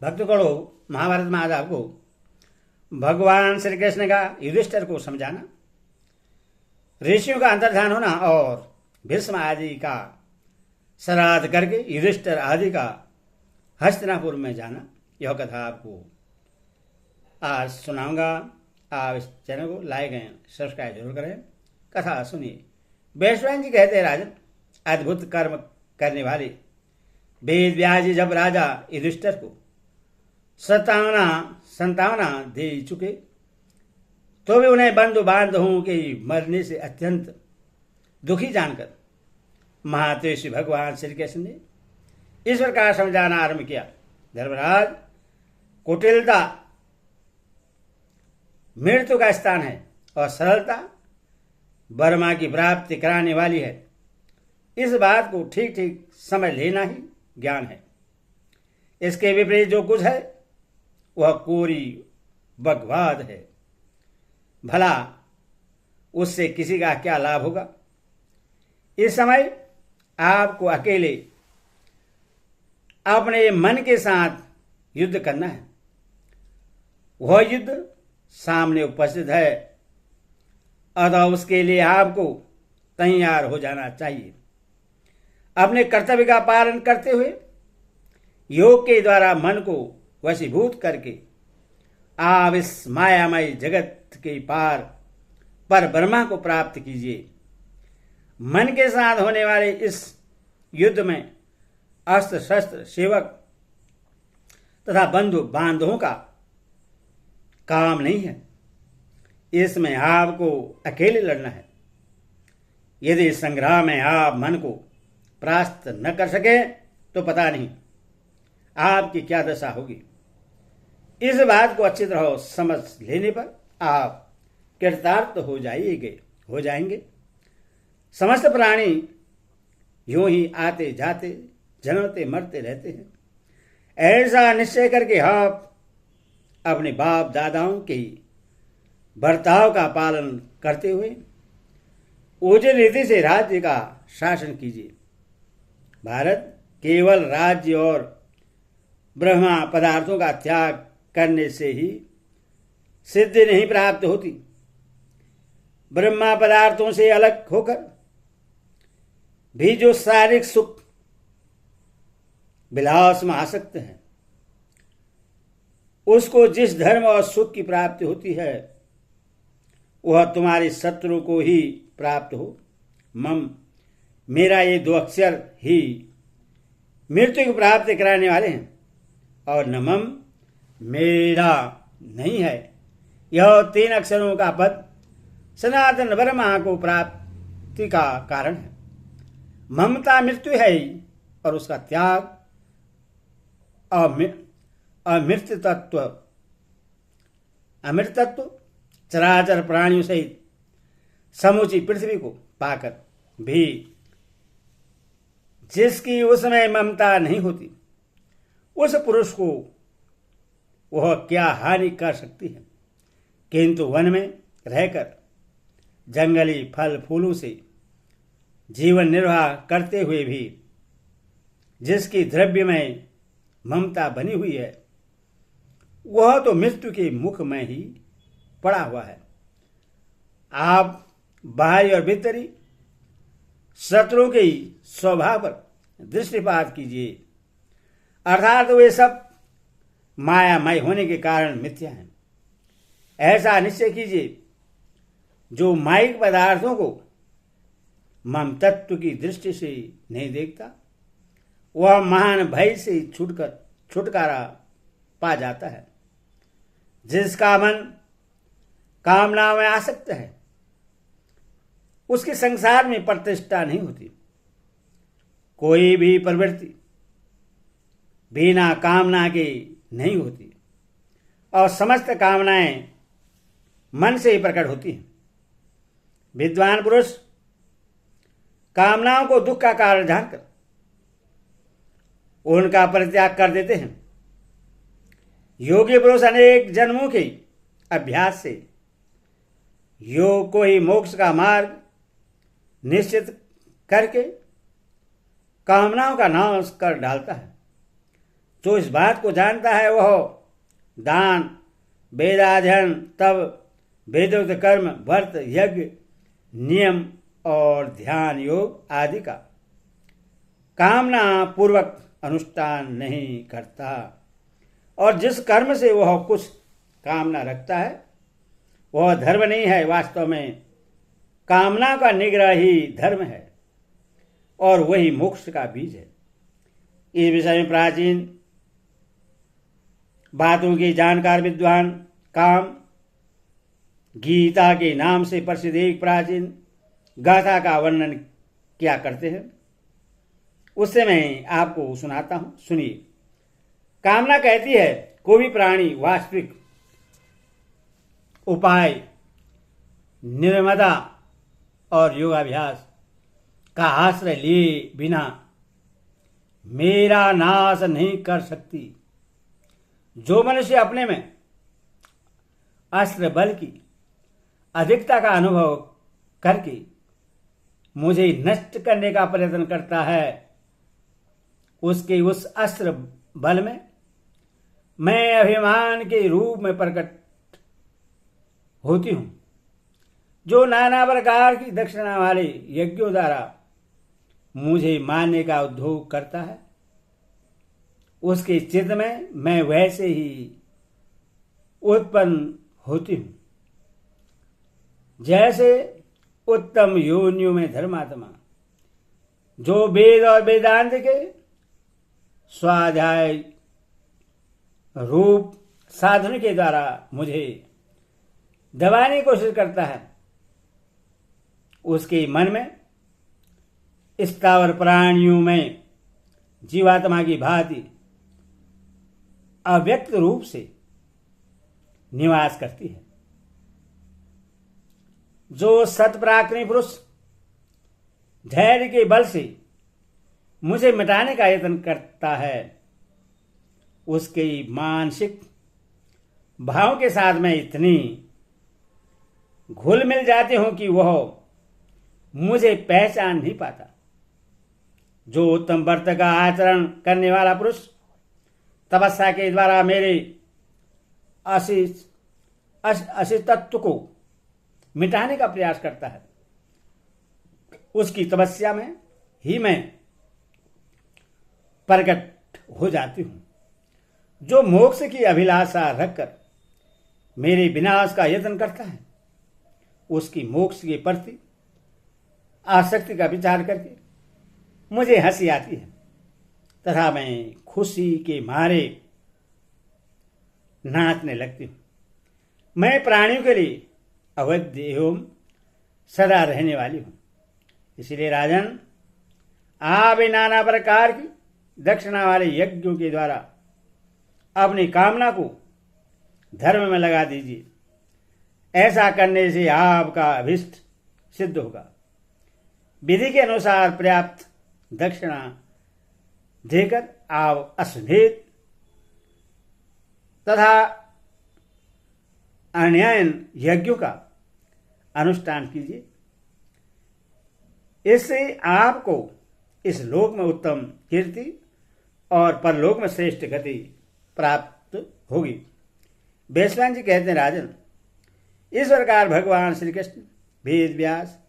भक्तगणों, महाभारत में आज आपको भगवान श्री कृष्ण का युधिष्ठिर को समझाना, ऋषियों का अंतर्धान होना और भीष्म आदि का श्राद्ध करके युधिष्ठिर आदि का हस्तिनापुर में जाना, यह कथा आपको आज सुनाऊंगा। आप इस चैनल को लाइक एंड सब्सक्राइब जरूर करें। कथा सुनिए। वैश्वान जी कहते हैं, राजन, अद्भुत कर्म करने वाले वेद व्यास जी जब राजा युधिष्ठिर को संतावना दे चुके तो भी उन्हें बंधु बांधवों के मरने से अत्यंत दुखी जानकर महातेशी भगवान श्री कृष्ण ने इस प्रकार समझाना आरंभ किया। धर्मराज, कुटिलता मृत्यु का स्थान है और सरलता वर्मा की प्राप्ति कराने वाली है। इस बात को ठीक ठीक समझ लेना ही ज्ञान है। इसके विपरीत जो कुछ है वह कोरी बकवाद है। भला उससे किसी का क्या लाभ होगा? इस समय आपको अकेले अपने मन के साथ युद्ध करना है। वह युद्ध सामने उपस्थित है, अतः उसके लिए आपको तैयार हो जाना चाहिए। अपने कर्तव्य का पालन करते हुए योग के द्वारा मन को वशीभूत करके आप इस मायामय जगत के पार पर ब्रह्मा को प्राप्त कीजिए। मन के साथ होने वाले इस युद्ध में अस्त्र शस्त्र सेवक तथा बंधु बांधवों का काम नहीं है। इसमें आपको अकेले लड़ना है। यदि संग्राम में आप मन को परास्त न कर सके तो पता नहीं आपकी क्या दशा होगी। इस बात को अच्छी तरह समझ लेने पर आप कृतार्थ हो जाएंगे। समस्त प्राणी यूं ही आते जाते जन्मते मरते रहते हैं। ऐसा निश्चय करके आप अपने बाप दादाओं के बर्ताव का पालन करते हुए उचित रीति से राज्य का शासन कीजिए। भारत केवल राज्य और ब्रह्मा पदार्थों का त्याग करने से ही सिद्धि नहीं प्राप्त होती। ब्रह्मा पदार्थों से अलग होकर भी जो शारीरिक सुख विलास में आसक्त है, उसको जिस धर्म और सुख की प्राप्ति होती है वह तुम्हारे शत्रु को ही प्राप्त हो। मम, मेरा ये दो अक्षर ही मृत्यु की प्राप्ति कराने वाले हैं और न मम, मेरा नहीं है। यह तीन अक्षरों का पद सनातन ब्रह्मा को प्राप्ति का कारण है। ममता मृत्यु है ही और उसका त्याग अमृत तत्व चराचर प्राणियों सहित समूची पृथ्वी को पाकर भी जिसकी उसमें ममता नहीं होती, उस पुरुष को वह क्या हानि कर सकती है। किंतु वन में रहकर जंगली फल फूलों से जीवन निर्वाह करते हुए भी जिसकी द्रव्य में ममता बनी हुई है, वह तो मृत्यु के मुख में ही पड़ा हुआ है। आप बाहरी और भीतरी शत्रुओं के स्वभाव पर दृष्टिपात कीजिए, अर्थात वे सब मायामय होने के कारण मिथ्या हैं। ऐसा निश्चय कीजिए, जो माइक पदार्थों को मम तत्व की दृष्टि से नहीं देखता, वह महान भय से छुटकारा पा जाता है। जिसका मन कामना में आसक्त है, उसके संसार में प्रतिष्ठा नहीं होती। कोई भी प्रवृत्ति बिना कामना के नहीं होती और समस्त कामनाएं मन से ही प्रकट होती हैं। विद्वान पुरुष कामनाओं को दुख का कारण जानकर उनका परित्याग कर देते हैं। योगी पुरुष अनेक जन्मों के अभ्यास से योग को ही मोक्ष का मार्ग निश्चित करके कामनाओं का नाश कर डालता है। जो इस बात को जानता है वह दान, वेदाध्ययन, तप, वेदोक्त कर्म, व्रत, यज्ञ, नियम और ध्यान योग आदि का कामना पूर्वक अनुष्ठान नहीं करता। और जिस कर्म से वह कुछ कामना रखता है वह धर्म नहीं है, वास्तव में कामना का निग्रह ही धर्म है और वही मोक्ष का बीज है। इस विषय में प्राचीन बातों के जानकार विद्वान काम गीता के नाम से प्रसिद्ध एक प्राचीन गाथा का वर्णन किया करते हैं, उससे मैं आपको सुनाता हूं, सुनिए। कामना कहती है कोई भी प्राणी वास्तविक उपाय, निर्मदा और योगाभ्यास का आश्रय लिए बिना मेरा नाश नहीं कर सकती। जो मनुष्य अपने में अस्त्र बल की अधिकता का अनुभव करके मुझे नष्ट करने का प्रयत्न करता है, उसके उस अस्त्र बल में मैं अभिमान के रूप में प्रकट होती हूं। जो नाना प्रकार की दक्षिणा वाले यज्ञों द्वारा मुझे मारने का उद्योग करता है, उसके चित्त में मैं वैसे ही उत्पन्न होती हूं जैसे उत्तम योनियों में धर्मात्मा जो वेद और वेदांत के स्वाध्याय रूप साधन के द्वारा मुझे दबाने की कोशिश करता है। उसके मन में स्थावर प्राणियों में जीवात्मा की भांति अव्यक्त रूप से निवास करती है। जो सतपराक्रमी पुरुष धैर्य के बल से मुझे मिटाने का यत्न करता है, उसके मानसिक भाव के साथ मैं इतनी घुल मिल जाती हूं कि वह मुझे पहचान नहीं पाता। जो उत्तम व्रत का आचरण करने वाला पुरुष तपस्या के द्वारा मेरे अस्तित्व को मिटाने का प्रयास करता है, उसकी तपस्या में ही मैं प्रकट हो जाती हूं। जो मोक्ष की अभिलाषा रखकर मेरे विनाश का यत्न करता है, उसकी मोक्ष के प्रति आसक्ति का विचार करके मुझे हंसी आती है तथा मैं खुशी के मारे नाचने लगती हूं। मैं प्राणियों के लिए अवध्य एवं सदा रहने वाली हूं। इसलिए राजन, आप नाना प्रकार की दक्षिणा वाले यज्ञों के द्वारा अपनी कामना को धर्म में लगा दीजिए। ऐसा करने से आपका अभिष्ट सिद्ध होगा। विधि के अनुसार पर्याप्त दक्षिणा देकर आप अश्वमेध तथा अन्यायन यज्ञों का अनुष्ठान कीजिए। इससे आपको इस लोक में उत्तम कीर्ति और परलोक में श्रेष्ठ गति प्राप्त होगी। बेसवान जी कहते हैं, राजन, इस प्रकार भगवान श्री कृष्ण, वेद व्यास,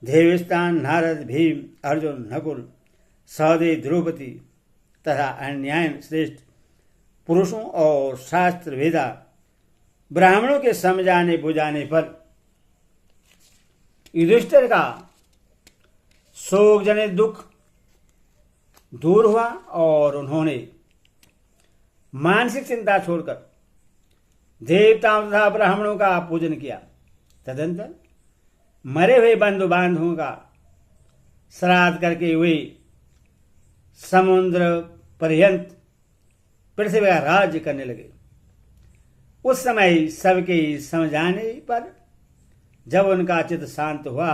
देवस्थान, नारद, भीम, अर्जुन, नकुल, सहदेव, द्रौपदी तथा अन्यायन श्रेष्ठ पुरुषों और शास्त्र वेदा ब्राह्मणों के समझाने बुझाने पर युधिष्ठिर का शोक जनित दुख दूर हुआ और उन्होंने मानसिक चिंता छोड़कर देवताओं तथा ब्राह्मणों का पूजन किया। तदंतर मरे हुए बंधु बांधवों का श्राद्ध करके वे समुद्र पर्यंत पृथ्वी का राज्य करने लगे। उस समय सबके समझाने पर जब उनका चित्त शांत हुआ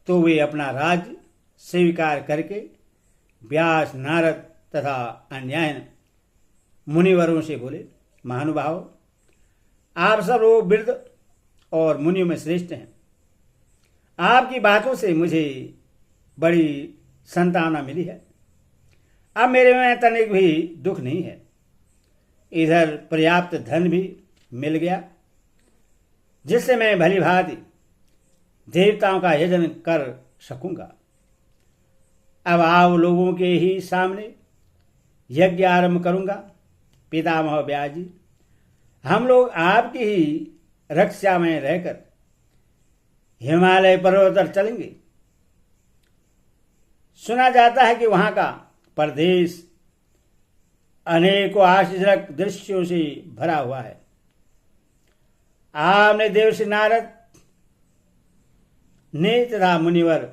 तो वे अपना राज्य स्वीकार करके व्यास, नारद तथा अन्यायन मुनिवरों से बोले, महानुभाव, आप सब लोग वृद्ध और मुनियों में श्रेष्ठ हैं। आपकी बातों से मुझे बड़ी संतावना मिली है। अब मेरे में तनिक भी दुख नहीं है। इधर पर्याप्त धन भी मिल गया, जिससे मैं भली भांति देवताओं का यजन कर सकूंगा। अब आप लोगों के ही सामने यज्ञ आरंभ करूंगा। पितामह व्यास जी, हम लोग आपकी ही रक्षा में रहकर हिमालय पर्वत पर चलेंगे। सुना जाता है कि वहां का प्रदेश अनेकों आश्चर्यजनक दृश्यों से भरा हुआ है। आपने देवर्षि नारद ने तथा मुनिवर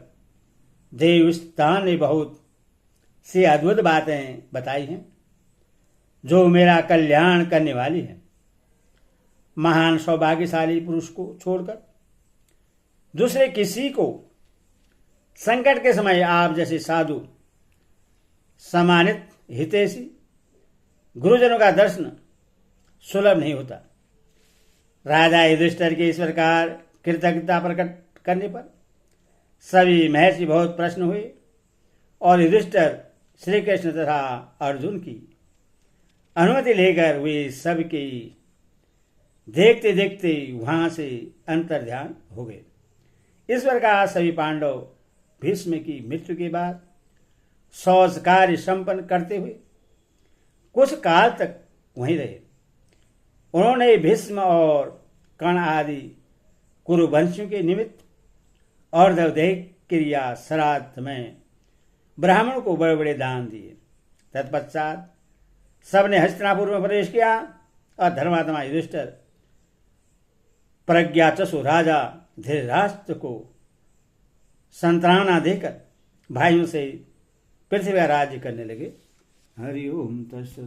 देवस्थान ने बहुत सी अद्भुत बातें बताई हैं जो मेरा कल्याण करने वाली है। महान सौभाग्यशाली पुरुष को छोड़कर दूसरे किसी को संकट के समय आप जैसे साधु, सम्मानित हितैषी गुरुजनों का दर्शन सुलभ नहीं होता। राजा युधिष्ठिर के इस प्रकार कृतज्ञता प्रकट करने पर सभी महर्षि बहुत प्रश्न हुए और युधिष्ठिर श्री कृष्ण तथा अर्जुन की अनुमति लेकर वे सबके देखते देखते वहां से अंतर्ध्यान हो गए। इस प्रकार सभी पांडव भीष्म की मृत्यु के बाद शौच कार्य संपन्न करते हुए कुछ काल तक वहीं रहे। उन्होंने भीष्म और कर्ण आदि कुरुवंशियों के निमित्त और दैहिक क्रिया श्राद्ध में ब्राह्मणों को बड़े बड़े दान दिए। तत्पश्चात सबने हस्तिनापुर में प्रवेश किया और धर्मात्मा युधिष्ठिर प्रज्ञाचक्षु राजा धृतराष्ट्र को संताना देकर भाइयों से पृथ्वी का राज्य करने लगे। हरि ओम तत्सत्।